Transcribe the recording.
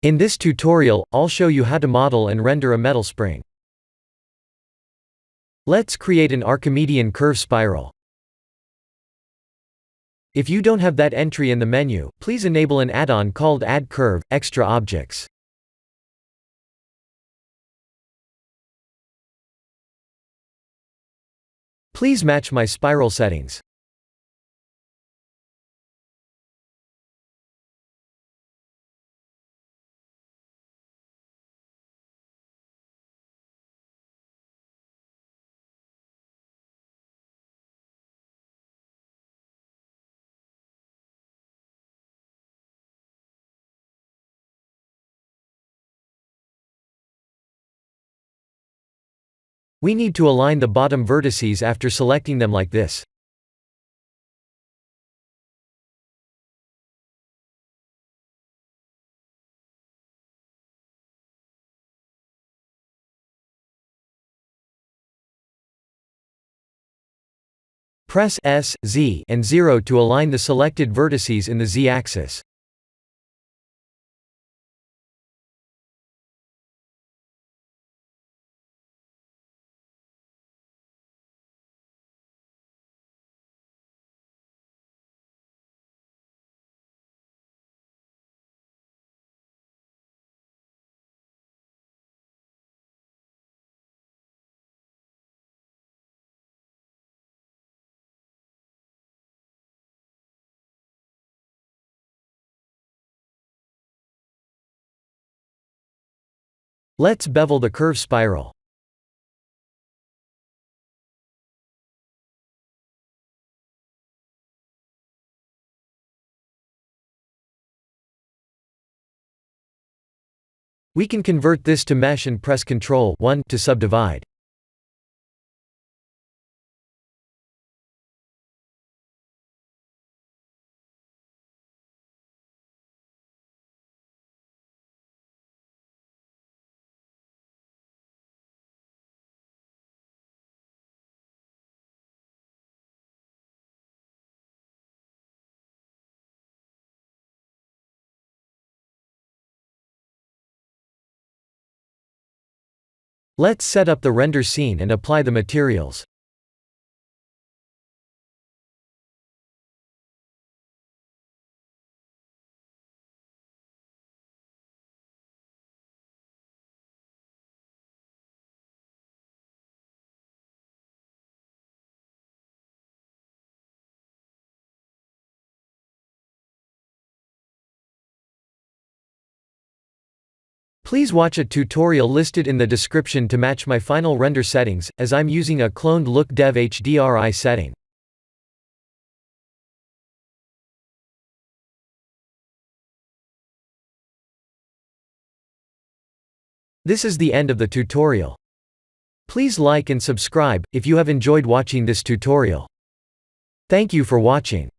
In this tutorial, I'll show you how to model and render a metal spring. Let's create an Archimedean curve spiral. If you don't have that entry in the menu, please enable an add-on called Add Curve, Extra Objects. Please match my spiral settings. We need to align the bottom vertices after selecting them like this. Press S, Z, and 0 to align the selected vertices in the Z-axis. Let's bevel the curve spiral. We can convert this to mesh and press Ctrl 1 to subdivide. Let's set up the render scene and apply the materials. Please watch a tutorial listed in the description to match my final render settings, as I'm using a cloned Look Dev HDRI setting. This is the end of the tutorial. Please like and subscribe if you have enjoyed watching this tutorial. Thank you for watching.